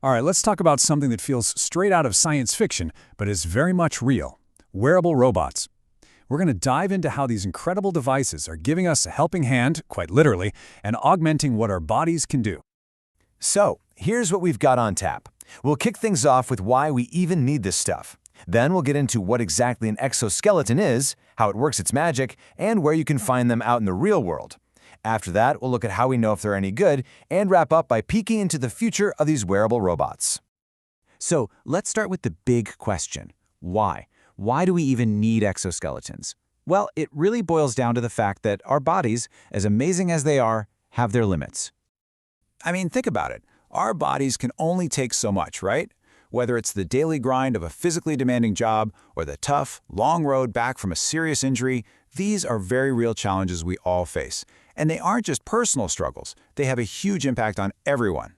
All right, let's talk about something that feels straight out of science fiction, but is very much real. Wearable robots. We're going to dive into how these incredible devices are giving us a helping hand, quite literally, and augmenting what our bodies can do. So, here's what we've got on tap. We'll kick things off with why we even need this stuff. Then we'll get into what exactly an exoskeleton is, how it works its magic, and where you can find them out in the real world. After that, we'll look at how we know if they're any good, and wrap up by peeking into the future of these wearable robots. So let's start with the big question. Why? Why do we even need exoskeletons? Well, it really boils down to the fact that our bodies, as amazing as they are, have their limits. I mean, think about it. Our bodies can only take so much, right? Whether it's the daily grind of a physically demanding job or the tough, long road back from a serious injury, these are very real challenges we all face. And they aren't just personal struggles. They have a huge impact on everyone.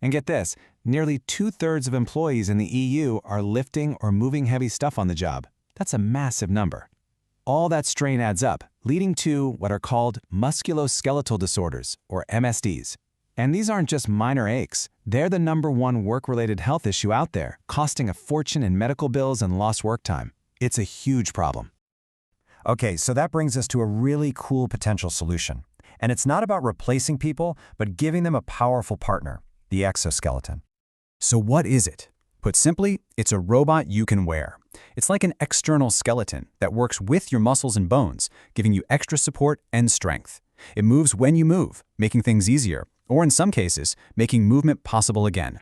And get this, nearly 2/3 of employees in the EU are lifting or moving heavy stuff on the job. That's a massive number. All that strain adds up, leading to what are called musculoskeletal disorders, or MSDs. And these aren't just minor aches. They're the #1 work-related health issue out there, costing a fortune in medical bills and lost work time. It's a huge problem. Okay, so that brings us to a really cool potential solution. And it's not about replacing people, but giving them a powerful partner, the exoskeleton. So what is it? Put simply, it's a robot you can wear. It's like an external skeleton that works with your muscles and bones, giving you extra support and strength. It moves when you move, making things easier, or in some cases, making movement possible again.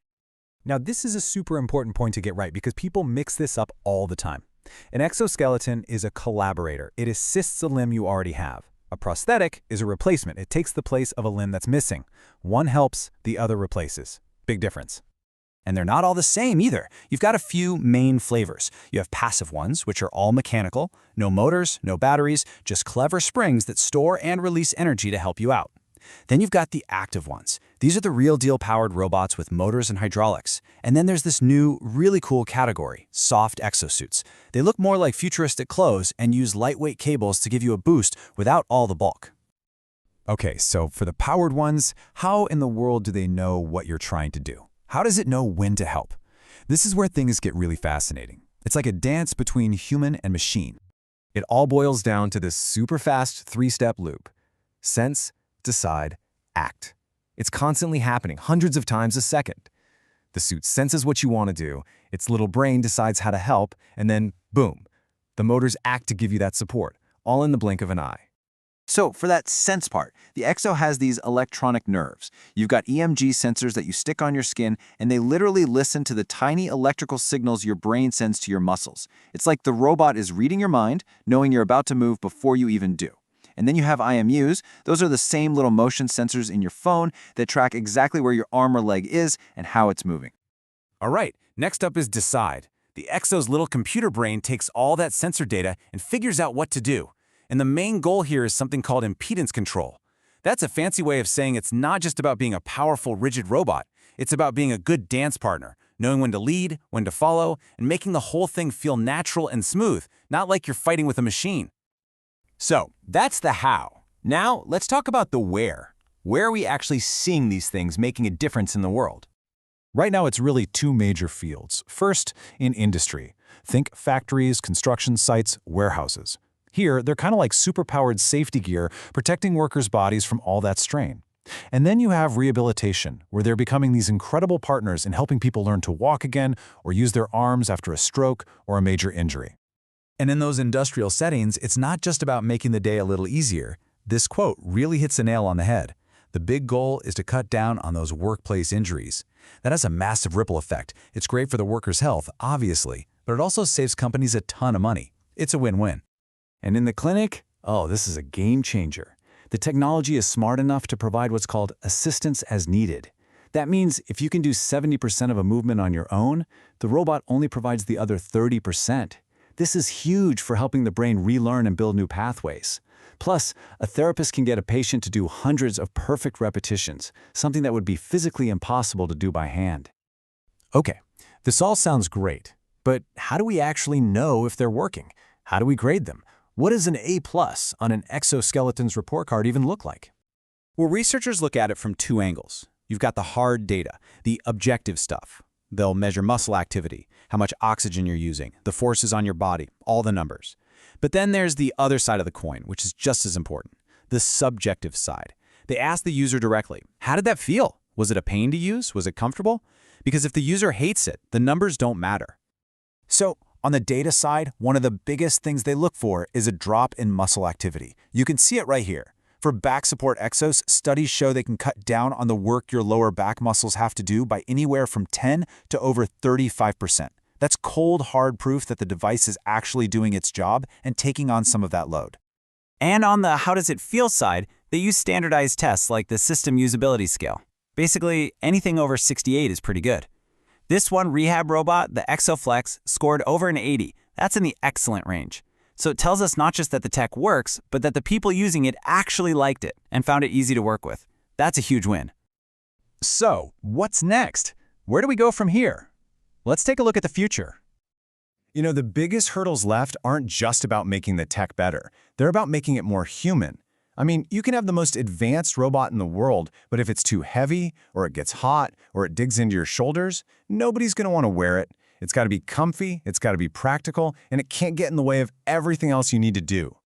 Now, this is a super important point to get right because people mix this up all the time. An exoskeleton is a collaborator. It assists a limb you already have. A prosthetic is a replacement. It takes the place of a limb that's missing. One helps, the other replaces. Big difference. And they're not all the same either. You've got a few main flavors. You have passive ones, which are all mechanical, no motors, no batteries, just clever springs that store and release energy to help you out. Then you've got the active ones. These are the real-deal powered robots with motors and hydraulics. And then there's this new, really cool category, soft exosuits. They look more like futuristic clothes and use lightweight cables to give you a boost without all the bulk. Okay, so for the powered ones, how in the world do they know what you're trying to do? How does it know when to help? This is where things get really fascinating. It's like a dance between human and machine. It all boils down to this super fast 3-step loop. Sense, decide, act. It's constantly happening hundreds of times a second. The suit senses what you want to do, its little brain decides how to help, and then, boom, the motors act to give you that support, all in the blink of an eye. So for that sense part, the Exo has these electronic nerves. You've got EMG sensors that you stick on your skin, and they literally listen to the tiny electrical signals your brain sends to your muscles. It's like the robot is reading your mind, knowing you're about to move before you even do. And then you have IMUs. Those are the same little motion sensors in your phone that track exactly where your arm or leg is and how it's moving. All right, next up is decide. The Exo's little computer brain takes all that sensor data and figures out what to do. And the main goal here is something called impedance control. That's a fancy way of saying it's not just about being a powerful, rigid robot. It's about being a good dance partner, knowing when to lead, when to follow, and making the whole thing feel natural and smooth, not like you're fighting with a machine. So, that's the how. Now, let's talk about the where. Where are we actually seeing these things making a difference in the world? Right now, it's really two major fields. First, in industry. Think factories, construction sites, warehouses. Here, they're kind of like super-powered safety gear, protecting workers' bodies from all that strain. And then you have rehabilitation, where they're becoming these incredible partners in helping people learn to walk again or use their arms after a stroke or a major injury. And in those industrial settings, it's not just about making the day a little easier. This quote really hits the nail on the head. The big goal is to cut down on those workplace injuries. That has a massive ripple effect. It's great for the workers' health, obviously, but it also saves companies a ton of money. It's a win-win. And in the clinic, oh, this is a game changer. The technology is smart enough to provide what's called assistance as needed. That means if you can do 70% of a movement on your own, the robot only provides the other 30%. This is huge for helping the brain relearn and build new pathways. Plus, a therapist can get a patient to do hundreds of perfect repetitions, something that would be physically impossible to do by hand. Okay, this all sounds great, but how do we actually know if they're working? How do we grade them? What does an A+ on an exoskeleton's report card even look like? Well, researchers look at it from two angles. You've got the hard data, the objective stuff. They'll measure muscle activity, how much oxygen you're using, the forces on your body, all the numbers. But then there's the other side of the coin, which is just as important, the subjective side. They ask the user directly, how did that feel? Was it a pain to use? Was it comfortable? Because if the user hates it, the numbers don't matter. So, on the data side, one of the biggest things they look for is a drop in muscle activity. You can see it right here. For back support exos, studies show they can cut down on the work your lower back muscles have to do by anywhere from 10 to over 35%. That's cold, hard proof that the device is actually doing its job and taking on some of that load. And on the how does it feel side, they use standardized tests like the system usability scale. Basically, anything over 68 is pretty good. This one rehab robot, the ExoFlex, scored over an 80. That's in the excellent range. So it tells us not just that the tech works, but that the people using it actually liked it and found it easy to work with. That's a huge win. So, what's next? Where do we go from here? Let's take a look at the future. You know, the biggest hurdles left aren't just about making the tech better. They're about making it more human. I mean, you can have the most advanced robot in the world, but if it's too heavy, or it gets hot, or it digs into your shoulders, nobody's going to want to wear it. It's got to be comfy, it's got to be practical, and it can't get in the way of everything else you need to do.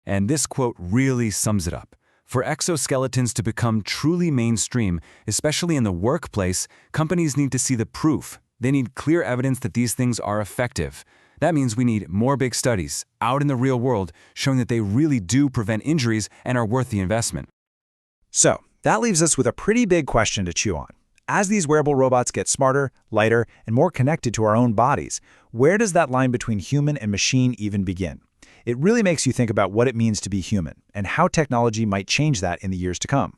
And this quote really sums it up. For exoskeletons to become truly mainstream, especially in the workplace, companies need to see the proof. They need clear evidence that these things are effective. That means we need more big studies out in the real world showing that they really do prevent injuries and are worth the investment. So, that leaves us with a pretty big question to chew on. As these wearable robots get smarter, lighter, and more connected to our own bodies, where does that line between human and machine even begin? It really makes you think about what it means to be human and how technology might change that in the years to come.